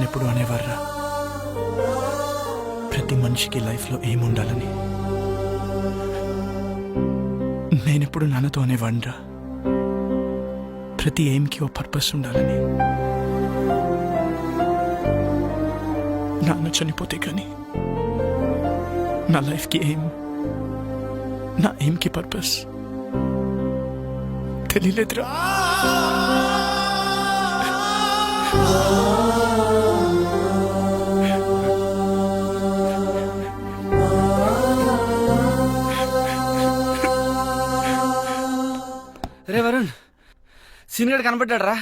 నాన్న ఎప్పుడు అనేవారా, ప్రతి మనిషికి లైఫ్లో ఏముండాలని. నేనెప్పుడు నాన్నతో అనేవాడిరా, ప్రతి ఎయిమ్కి ఓ పర్పస్ ఉండాలని. నాన్న చనిపోతే కానీ నా లైఫ్కి ఎయిమ్, నా ఎయిమ్కి పర్పస్ తెలియలేదురా. రే వరుణ్, సీనియర్ కనబడ్డాడు రా.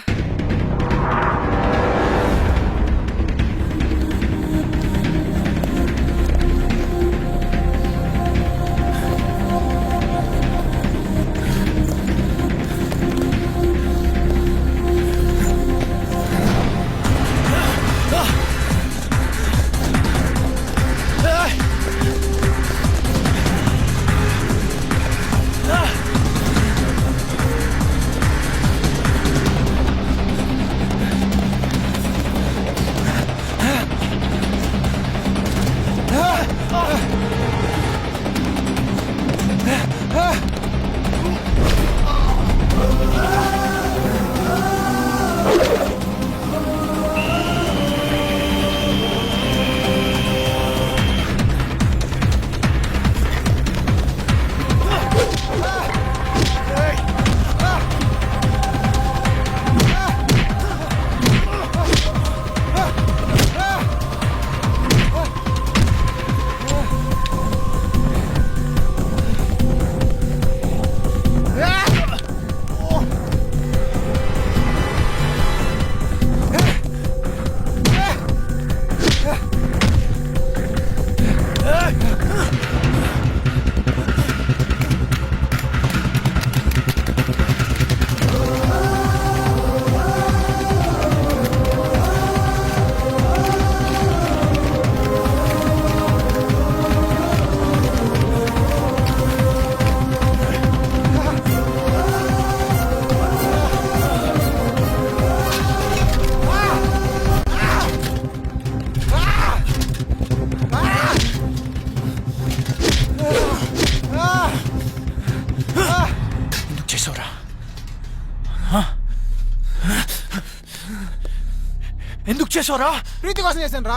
ఎందుకు చేసావురా? ప్రీతి కోసం చేశాను రా,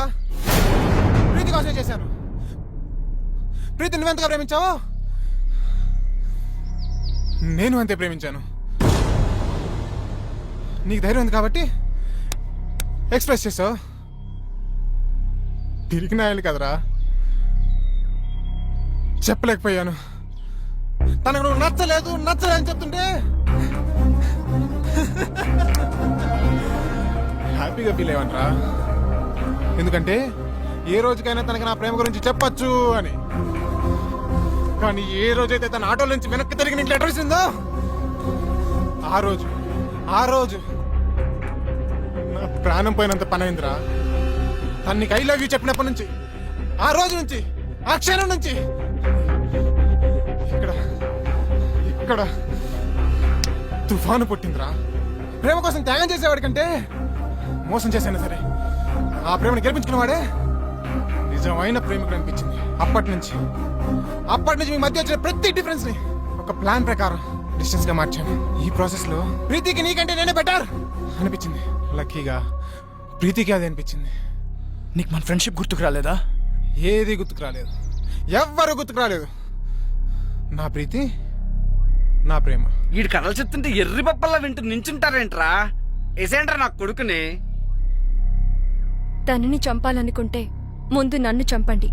ప్రీతి కోసమే చేశాను. ప్రీతి నువ్వెంతగా ప్రేమించావు, నేను అంతే ప్రేమించాను. నీకు ధైర్యం ఉంది కాబట్టి ఎక్స్ప్రెస్ చేసావు. తిరిగి నాయాలి కదరా, చెప్పలేకపోయాను. తనకు నువ్వు నచ్చలేదు అని చెప్తుంటే హ్యాపీగా ఫీల్ అయ్యావనరా. ఎందుకంటే ఏ రోజుకైనా తనకి నా ప్రేమ గురించి చెప్పచ్చు అని. కానీ ఏ రోజైతే తన ఆటోల నుంచి వెనక్కి తిరిగి నీకు లెటర్ ఇస్తుందో ఆ రోజు నా ప్రాణం పోయినంత పని అయిందిరా. తను నీకు ఐ లవ్ యూ చెప్పినప్పటి నుంచి, ఆ రోజు నుంచి, ఆ క్షణం నుంచి ఇక్కడ తుఫాను పుట్టిందిరా. ప్రేమ కోసం త్యాగం చేసేవాడి కంటే మోసం చేశాను సరే, ఆ ప్రేమను గెలిపించుకున్నవాడే నిజమైన ప్రేమికుడు అనిపించింది. అప్పటి నుంచి మీ మధ్య వచ్చిన ప్రతి డిఫరెన్స్ ని ఒక ప్లాన్ ప్రకారం డిస్టెన్స్ గా మార్చాను. ఈ ప్రాసెస్ లో ప్రీతికి నీకంటే నేనే బెటర్ అనిపించింది. లక్కీగా ప్రీతికి అది అనిపించింది. నీకు మన ఫ్రెండ్షిప్ గుర్తుకు రాలేదా? ఏది గుర్తుకు రాలేదు, ఎవ్వరు గుర్తుకు రాలేదు. నా ప్రీతి, నా ప్రేమ. వీడి కథలు చెప్తుంటే ఎర్రి పప్పల్లా వింటూ నించుంటారేంట్రా? ఎసేంట్రా నా కొడుకుని. తనని చంపాలనుకుంటే ముందు నన్ను చంపండి.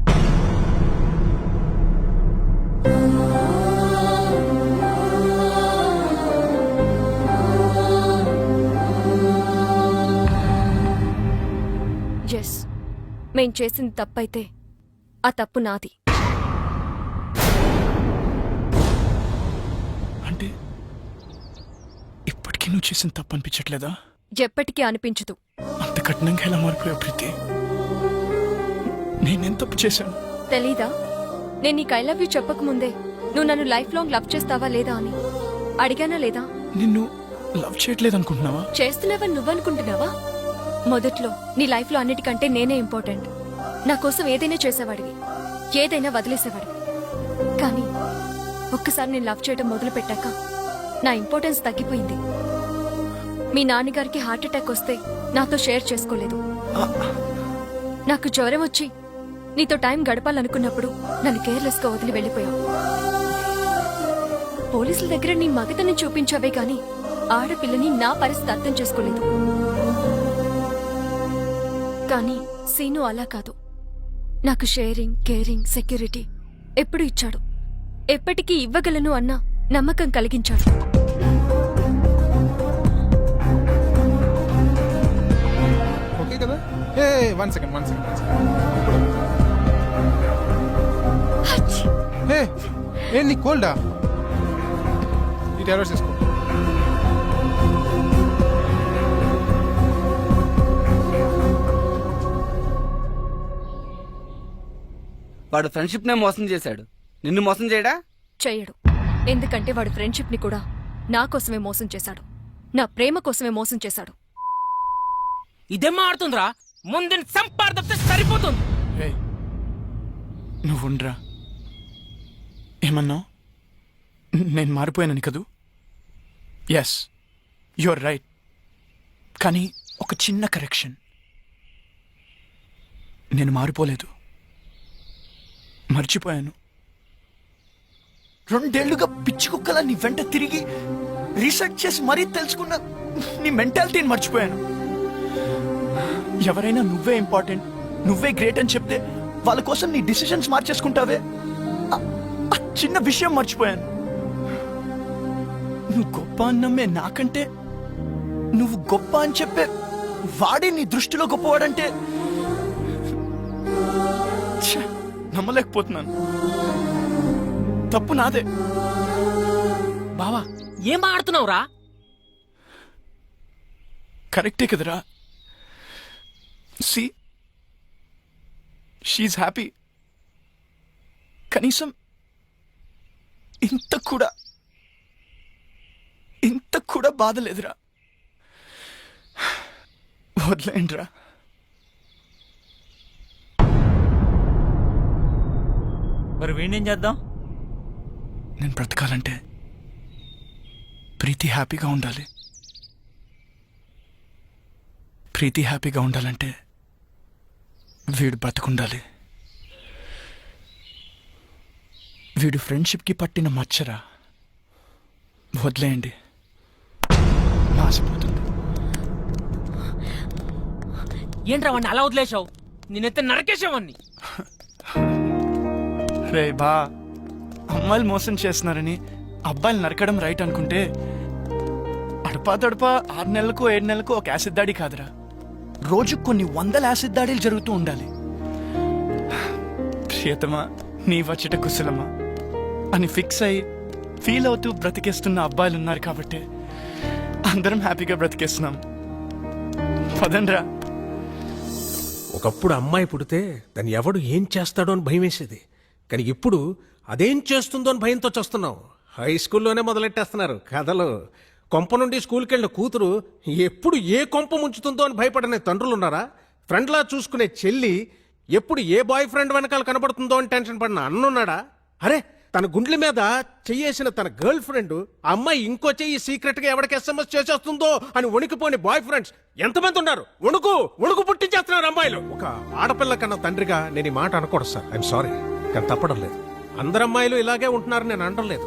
ఎస్, మేం చేసింది తప్పైతే ఆ తప్పు నాది. అంటే ఇప్పటికీ నువ్వు చేసిన తప్పు అనిపించట్లేదా? ఎప్పటికీ అనిపించదు. అంత కఠినంగా ఎలా మారిపోయావు ప్రీతి? నేనేం తప్పు చేశాను? తెలీదా? నేను నీకు ఐ లవ్ యూ చెప్పకముందే నువ్వు నన్ను లైఫ్ లాంగ్ లవ్ చేస్తావా లేదా అని అడిగానా లేదా? నిన్ను లవ్ చేయట్లేదు అనుకుంటున్నావా? చేస్తున్నావని నువ్వనుకుంటున్నావా? మొదట్లో నీ లైఫ్లో అన్నిటికంటే నేనే ఇంపార్టెంట్. నా కోసం ఏదైనా చేసేవాడివి, ఏదైనా వదిలేసేవాడివి. కానీ ఒక్కసారి నేను లవ్ చేయడం మొదలు పెట్టాక నా ఇంపార్టెన్స్ తగ్గిపోయింది. మీ నాన్నగారికి హార్ట్ అటాక్ వస్తే నాతో షేర్ చేసుకోలేదు. నాకు జ్వరం వచ్చి నీతో టైం గడపాలనుకున్నప్పుడు నన్ను కేర్లెస్ గా వదిలి వెళ్ళిపోయావు. పోలీసుల దగ్గర నీ మగతని చూపించావే గాని ఆడపిల్లని నా పరిస్థితి అర్థం చేసుకోలేదు. కానీ సీను అలా కాదు. నాకు షేరింగ్, కేరింగ్, సెక్యూరిటీ ఎప్పుడు ఇచ్చాడు. ఎప్పటికీ ఇవ్వగలను అన్న నమ్మకం కలిగించాడు. ఓకే కదా? ఏ వన్ సెకండ్ ఏ నీ కోల్డా? ఈ టాబ్లెట్స్ తీసుకో. వాడు ఫ్రెండ్షిప్ నే మోసం చేశాడు, నిన్ను మోసం చేయడా? చెయ్యడు. ఎందుకంటే వాడు ఫ్రెండ్షిప్ ని కూడా నా కోసమే మోసం చేశాడు. నా ప్రేమ కోసమే మోసం చేశాడు. ఇదేం మారుతుందిరా? ముందుని సంపాదిస్తే సరిపోతుంది. రేయ్, నువ్వు ఉండరా. ఏమన్నావు? నేను మారిపోయానని కదూ? Yes, your right. కానీ ఒక చిన్న కరెక్షన్. నేను మారిపోలేదు, మర్చిపోయాను. 2 ఏళ్లుగా పిచ్చి కుక్కలా నీ వెంట తిరిగి రీసెర్చ్ చేసి మరీ తెలుసుకున్న నీ మెంటాలిటీని మర్చిపోయాను. ఎవరైనా నువ్వే ఇంపార్టెంట్, నువ్వే గ్రేట్ అని చెప్తే వాళ్ళ కోసం నీ డిసిషన్స్ మార్చేసుకుంటావే, ఆ చిన్న విషయం మర్చిపోయాను. నువ్వు గొప్ప అన్నమ్మే నాకంటే నువ్వు గొప్ప అని చెప్పే వాడే నీ దృష్టిలో గొప్పవాడంటే ఛ, నమ్మలేకపోతున్నాను. తప్పు నాదే. బావా ఏం మాడుతున్నావురా? కరెక్టే కదరా. See, she happy. కనీసం ఇంత కూడా బాధ లేదురా. వదిలేండిరా. మరి వీణేం చేద్దాం? నేను బ్రతకాలంటే ప్రీతి హ్యాపీగా ఉండాలి. ప్రీతి హ్యాపీగా ఉండాలంటే వీడు బ్రతకుండాలి. వీడు ఫ్రెండ్షిప్కి పట్టిన మచ్చరా. వదిలేయండి, మాసిపోతుంది. ఏంట్రా వాడిని అలా వదిలేశావు? నేనైతే నరకేసేవాడిని. రే బా, అమ్మాయిలు మోసం చేస్తున్నారని అబ్బాయిలు నరకడం రైట్ అనుకుంటే అడపా తడపా 6 నెలలకు 7 నెలలకు ఒక యాసిడ్ దాడి కాదురా. రోజు కొన్ని 100 యాసిడ్ దాడులు జరుగుతూ ఉండాలి. ప్రియతమా, నీ వచ్చట కుశలమా అని ఫిక్స్ అయి ఫీల్ అవుతూ బ్రతికేస్తున్న అబ్బాయిలు ఉన్నారు కాబట్టి అందరం హ్యాపీగా బ్రతికేస్తున్నాం. పదండ్రా. ఒకప్పుడు అమ్మాయి పుడితే దాన్ని ఎవడు ఏం చేస్తాడో అని భయం వేసేది. కానీ ఇప్పుడు అదేం చేస్తుందో అని భయంతో చేస్తున్నావు. హై స్కూల్లోనే మొదలెట్టేస్తున్నారు కథలు. కొంప నుండి స్కూల్కి వెళ్ళిన కూతురు ఎప్పుడు ఏ కొంప ముంచుతుందో అని భయపడనే తండ్రులు ఉన్నారా? ఫ్రెండ్లా చూసుకునే చెల్లి ఎప్పుడు ఏ బాయ్ ఫ్రెండ్ వెనకాల కనబడుతుందో అని టెన్షన్ పడిన అన్నున్నాడా? అరే, తన గుండెల మీద చెయ్యేసిన తన గర్ల్ ఫ్రెండ్ అమ్మాయి ఇంకో చెయ్యి సీక్రెట్ గా ఎవరికి SMS చేసేస్తుందో అని వణికిపోని బాయ్ ఫ్రెండ్స్ ఎంతమంది ఉన్నారు? వణుకు పుట్టించేస్తున్నారు అమ్మాయిలు. ఒక ఆడపిల్ల కన్నా తండ్రిగా నేను ఈ మాట అనకూడదు సార్, ఐఎమ్ సారీ. కానీ తప్పడం లేదు. అందరు అమ్మాయిలు ఇలాగే ఉంటున్నారని నేను అనడం లేదు.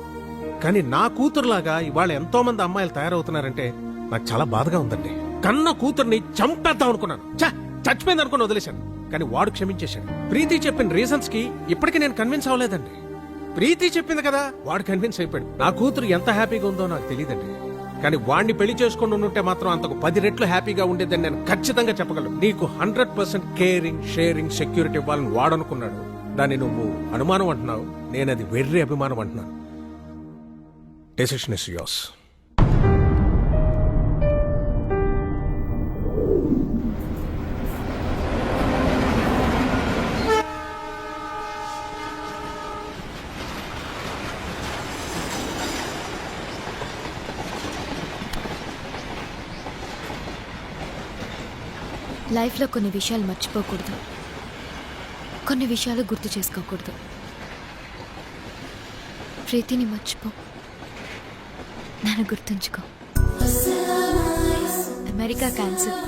కానీ నా కూతురులాగా ఇవాళ ఎంతో మంది అమ్మాయిలు తయారవుతున్నారంటే నాకు చాలా బాధగా ఉందండి. కన్న కూతుర్ని చంపేద్దాం అనుకున్నాను, చచ్చిపోయింది అనుకుని వదిలేశాను. కానీ వాడు క్షమించేశాడు. ప్రీతి చెప్పిన రీజన్స్ కి ఇప్పటికీ నేను కన్విన్స్ అవ్వలేదండి. ప్రీతి చెప్పింది కదా, వాడు కన్విన్స్ అయిపోయాడు. నా కూతురు ఎంత హ్యాపీగా ఉందో నాకు తెలియదండి. కానీ వాడిని పెళ్లి చేసుకుని ఉంటే మాత్రం అంతకు 10 రెట్లు హ్యాపీగా ఉండేదని నేను ఖచ్చితంగా చెప్పగలను. నీకు 100% కేరింగ్, షేరింగ్, సెక్యూరిటీ ఇవ్వాలని వాడనుకున్నాడు. దాన్ని నువ్వు అనుమానం అంటున్నావు, నేనది వెర్రి అభిమానం అంటున్నాను. Decision is yours. లైఫ్లో కొన్ని విషయాలు మర్చిపోకూడదు, కొన్ని విషయాలు గుర్తు చేసుకోకూడదు. ప్రీతిని మర్చిపో, నన్ను గుర్తుంచుకో. అమెరికా క్యాన్సిల్,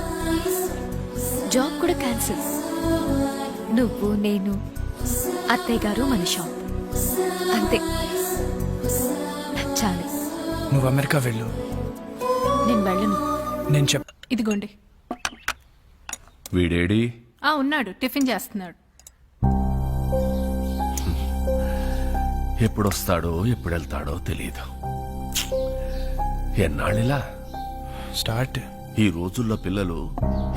జాబ్ కూడా క్యాన్సిల్. నువ్వు, నేను, అత్తయ్య గారు, మన షాప్, అంతే. నాకు చాలు. నువ్వు అమెరికా వెళ్ళు, నేను వెళ్ళను. నేను చెప్. ఇదిగోండి. వీడేడి? ఉన్నాడు, టిఫిన్ చేస్తున్నాడు. ఎప్పుడొస్తాడో ఎప్పుడు వెళ్తాడో తెలియదు. ఎన్నాళ్ళిలా? స్టార్ట్. ఈ రోజుల్లో పిల్లలు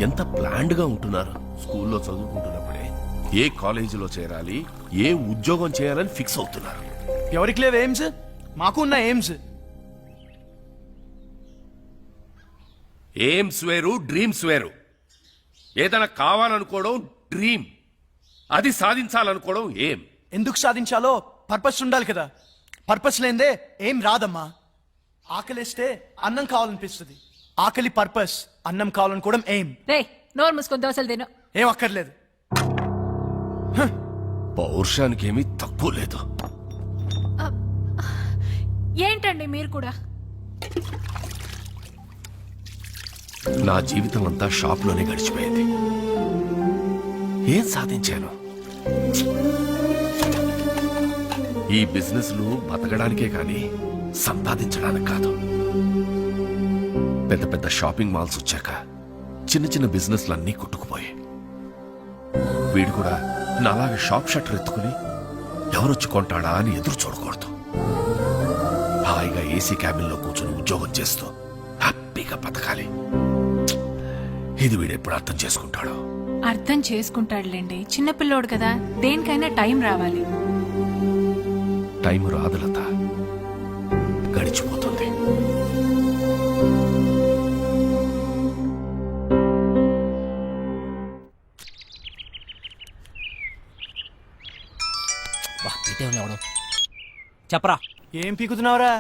ఎంత ప్లాన్డ్ గా ఉంటున్నారు. స్కూల్లో చదువుకుంటున్నప్పుడే ఏ కాలేజీలో చేరాలి, ఏ ఉద్యోగం చేయాలని ఫిక్స్ అవుతున్నారు. ఎవరికి లేవు ఎయిమ్స్? మాకు ఉన్న ఎయిమ్స్. ఎయిమ్స్ వేరు, డ్రీమ్స్ వేరు. ఏదైనా కావాలనుకోవడం డ్రీమ్, అది సాధించాలనుకోవడం ఏం. ఎందుకు సాధించాలో పర్పస్ ఉండాలి కదా. పర్పస్ లేదే ఏం రాదమ్మా. ఆకలిస్తే అన్నం కావాలనిపిస్తుంది. ఆకలి పర్పస్, అన్నం కావాలనుకోవడం ఏం. రే, నోరు మూసుకొని దోశలు తిను. ఏం అక్కర్లేదు. పౌరుషానికి ఏమీ తక్కువ లేదు. ఏంటండి మీరు కూడా? నా జీవితం అంతా షాప్లోనే గడిచిపోయింది. ఏం సాధించాను? ఈ బిజినెస్లు బతకడానికే కానీ సంపాదించడానికి కాదు. పెద్ద పెద్ద షాపింగ్ మాల్స్ వచ్చాక చిన్న చిన్న బిజినెస్లన్నీ కొట్టుకుపోయాయి. వీడు కూడా నాలాగా షాప్ షట్టర్ ఎత్తుకుని ఎవరొచ్చి కొంటాడా అని ఎదురు చూడకూడదు. హాయిగా ఏసీ క్యాబిన్లో కూర్చొని ఉద్యోగం చేస్తూ హ్యాపీగా బతకాలి. ఇది వీడెప్పుడు అర్థం చేసుకుంటాడో. అర్థం చేసుకుంటాడులేండి, చిన్నపిల్లోడు కదా. దేనికైనా టైం రావాలి. టైం రాదు లత, గడిచిపోతుంది. చెప్పరా, ఏం పీకుతున్నావురా?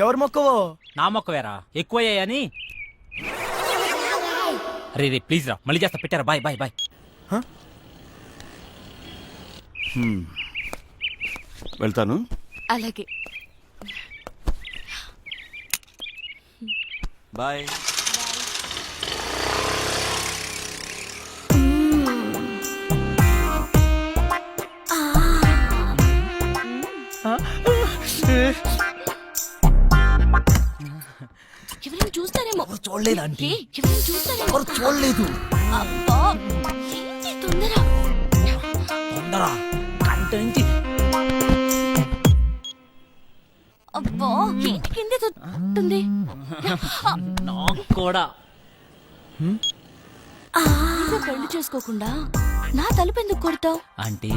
ఎవరు మొక్కవో? నా మొక్క వేరా ఎక్కువయ్యాయని. రే రే ప్లీజ్ రా, మళ్ళీ చేస్తా. పెట్టారా? Bye bye bye. వెళ్తాను. అలాగే. బాయ్. ఎవరైనా చూస్తారేమో. చూడలేదు ఆంటీ. ఎవరైనా చూస్తారేమో. చూడలేదు. అబ్బా, ఏంటి తొందర? తొందర గంట నుంచి. అబ్బా, ఏంటి కింద తొంటుంది? నాకు కూడా. ఇంకా పెళ్లి చేసుకోకుండా నా తలుపు ఎందుకు కొడతావు? అంటే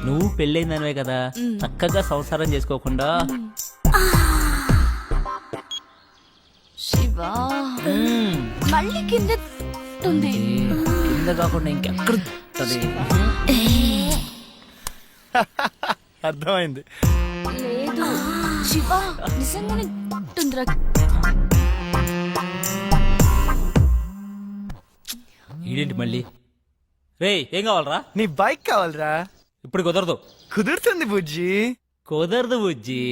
నువ్వు పెళ్ళైందనివే కదా, చక్కగా సంసారం చేసుకోకుండా. శివా, మళ్ళీ కింద తొంది. కింద కాకుండా ఇంకెక్కడ ఉంటది? అర్థమైంది. లేదు శివా, నిజంగానే తొందర. ఈడేంటి మళ్ళీ? రే ఏం కావాలరా? నీ బైక్ కావాలరా? ఇప్పుడు కుదరదు. కుదురుతుంది బుజ్జి. కుదరదు బుజ్జి.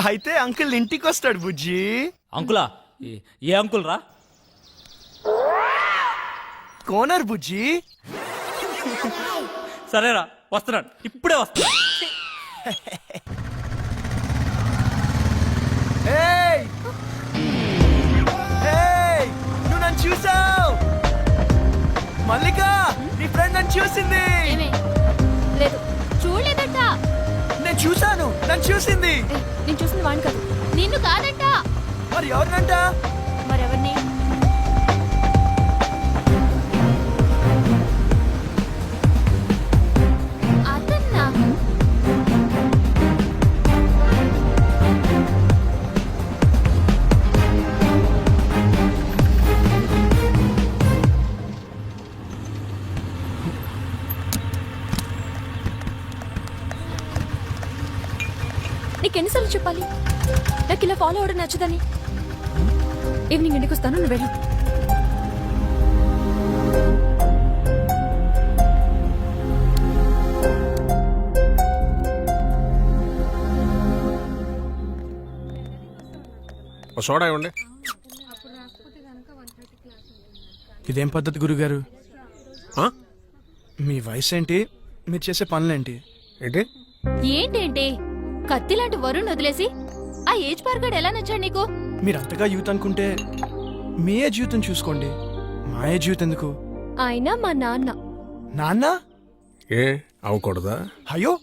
అయితే అంకుల్ ఇంటికి వస్తాడు బుజ్జి. అంకులా? ఏ అంకుల్ రా? కోనర్ బుజ్జి. సరేరా, వస్తున్నాడు, ఇప్పుడే వస్తున్నాడు. ఏయ్! ఏయ్! నువ్వు నన్ను చూసావు? మల్లిక, నీ ఫ్రెండ్ నన్ను చూసింది. లేదు, చూడలేదంట. నేను చూసాను, నన్ను చూసింది. నేను చూసింది వాడిని కాదు, నిన్ను కాదంట. మరి ఎవరినంట? మరెవరిని? అతన్నా? నీకెన్నిసార్లు చెప్పాలి నాకు ఇలా ఫాలో అవడం నచ్చదని? ఈవినింగ్ ఇంటికి వస్తాను, నువ్వు వెళ్ళు. ఓ సోడా ఇవ్వండి. ఇదేం పద్ధతి గురుగారు? ఆ? మీ వయసు ఏంటి, మీరు చేసే పనులేంటి? ఏంటి ఏంటేంటి కత్తి లాంటి వరుణ్ వదిలేసి ఆ ఏజ్ పార్గాడు ఎలా నచ్చాడు నీకు? మీరు అంతగా యూత్ అనుకుంటే మీ ఏ జీవితం చూసుకోండి, మా ఏ జీవితం ఎందుకు? ఆయన మా నాన్న. నాన్న? ఏ అవ్వకూడదా? అయ్యో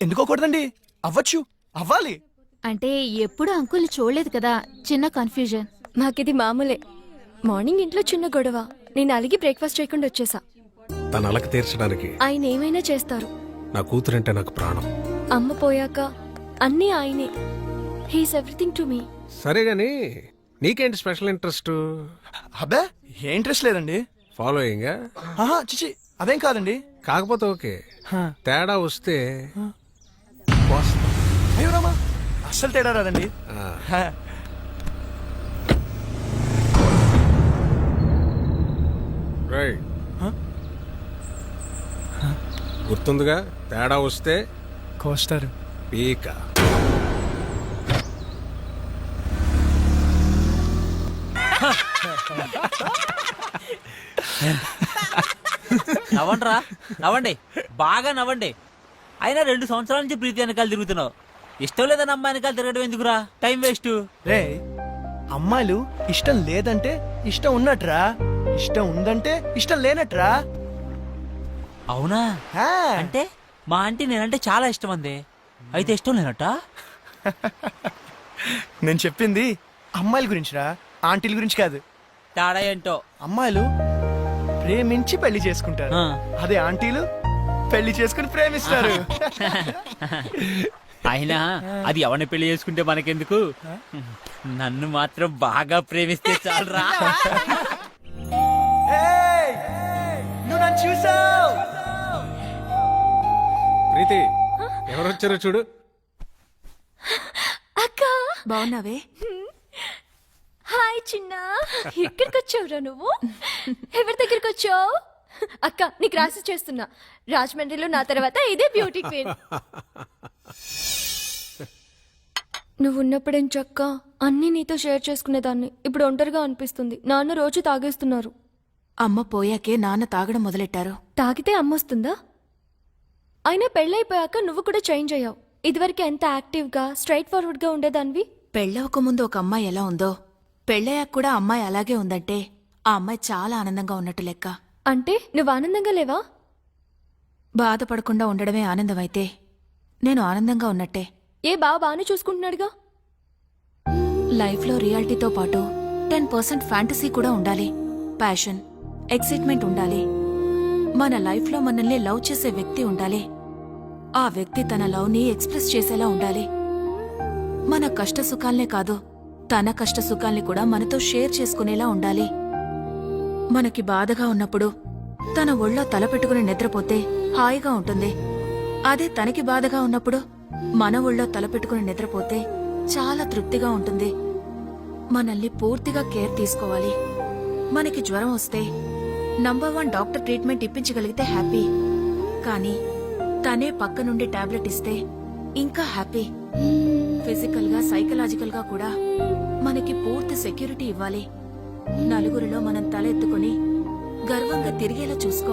ఎందుకోకూడదండి, అవ్వచ్చు, అవ్వాలి. అంటే ఎప్పుడు అంకుల్ని చూడలేదు కదా, చిన్న కన్ఫ్యూజన్. మాకిది మామూలే. మార్నింగ్ ఇంట్లో చిన్న గొడవ, నేను అలిగి బ్రేక్ఫాస్ట్ చేయకుండా వచ్చేసా. తన అలక తీర్చడానికి ఆయన ఏమైనా చేస్తారు. నా కూతురంటే నాకు ప్రాణం. అమ్మ పోయాక అన్నీ ఆయనే. He's everything to me. సరే గాని నీకేంటి స్పెషల్ ఇంట్రెస్ట్? అబ్బే ఏ ఇంట్రెస్ట్ లేదండి. ఫాలోయింగ్ ఆహా చిచి అదేం కాదండి. కాకపోతే ఓకే, హా. తేడా వస్తే అయ్యో రామా, అస్సలు తేడా రాదండి. హా. రైట్. హా? గుర్తుందిగా, తేడా వస్తే కోస్తారు. పీక. నవ్వండిరా, నవ్వండి, బాగా నవ్వండి. అయినా 2 సంవత్సరాల నుంచి ప్రీతి వెనకాల తిరుగుతున్నావు. ఇష్టం లేదని అమ్మాయి వెనకాల తిరగడం ఎందుకురా? Time waste. రే అమ్మాయిలు ఇష్టం లేదంటే ఇష్టం ఉన్నట్రా, ఇష్టం ఉందంటే ఇష్టం లేనట్రా. అవునా? హా. అంటే మా ఆంటీ నేనంటే చాలా ఇష్టం అంది, అయితే ఇష్టం లేనట్ట? నేను చెప్పింది అమ్మాయిల గురించిరా, ఆంటీల గురించి కాదు. తేడా ఏంటో. అమ్మాయిలు ప్రేమించి పెళ్లి చేసుకుంటారు, ఆ. అదే ఆంటీలు పెళ్లి చేసుకుని ప్రేమిస్తారు. అయినా అది ఎవరిని పెళ్లి చేసుకుంటే మనకెందుకు? నన్ను మాత్రం బాగా ప్రేమిస్తే చాలరా. ఏయ్, నువ్వు నన్ను చూసావు. ప్రీతి ఎవరొచ్చారో చూడు. అక్క బాగున్నావే? హాయ్ చిన్న. ఇక్కడికి వచ్చావురా నువ్వు? ఎవరి దగ్గరికి వచ్చావు? అక్క నీకు రాసి చేస్తున్నా, రాజమండ్రిలో నా తర్వాత ఇదే బ్యూటీ క్వీన్. నువ్వు ఉన్నప్పుడేం చక్క అన్నీ నీతో షేర్ చేసుకునేదాన్ని. ఇప్పుడు ఒంటరిగా అనిపిస్తుంది. నాన్న రోజు తాగేస్తున్నారు. అమ్మ పోయాకే నాన్న తాగడం మొదలెట్టారు. తాగితే అమ్మొస్తుందా? అయినా పెళ్ళైపోయాక నువ్వు కూడా చేంజ్ అయ్యావు. ఇదివరకు ఎంత యాక్టివ్గా స్ట్రైట్ ఫార్వర్డ్గా ఉండేదానివి. పెళ్ళవక ముందు ఒక అమ్మాయి ఎలా ఉందో, పెళ్ళయ్యాక కూడా అమ్మాయి అలాగే ఉందంటే ఆ అమ్మాయి చాలా ఆనందంగా ఉన్నట్టు లెక్క. అంటే నువ్వు ఆనందంగా లేవా? బాధపడకుండా ఉండడమే ఆనందమైతే నేను ఆనందంగా ఉన్నట్టే. ఏ బాగానే చూసుకుంటున్నాడుగా. లైఫ్లో రియాలిటీతో పాటు 10% ఫ్యాంటసీ కూడా ఉండాలి. ప్యాషన్, ఎక్సైట్మెంట్ ఉండాలి. మన లైఫ్లో మనల్ని లవ్ చేసే వ్యక్తి ఉండాలి. ఆ వ్యక్తి తన లవ్ని ఎక్స్ప్రెస్ చేసేలా ఉండాలి. మన కష్ట సుఖాల్నే కాదు, తన కష్ట సుఖాల్ని కూడా మనతో షేర్ చేసుకునేలా ఉండాలి. మనకి బాధగా ఉన్నప్పుడు తన ఒళ్ళో తల పెట్టుకుని నిద్రపోతే హాయిగా ఉంటుంది. అదే తనకి బాధగా ఉన్నప్పుడు మన ఒళ్ళో తల పెట్టుకుని నిద్రపోతే చాలా తృప్తిగా ఉంటుంది. మనల్ని పూర్తిగా కేర్ తీసుకోవాలి. మనకి జ్వరం వస్తే నంబర్ 1 డాక్టర్ ట్రీట్మెంట్ ఇప్పించగలిగితే హ్యాపీ. కానీ తనే పక్క నుండి టాబ్లెట్ ఇస్తే ఇంకా హ్యాపీ. ఫిజికల్ గా సైకలాజికల్ గా కూడా మనకి పూర్తి సెక్యూరిటీ ఇవ్వాలి. నలుగురిలో మనం తల ఎత్తుకుని గర్వంగా తిరిగేలా చూసుకోవాలి.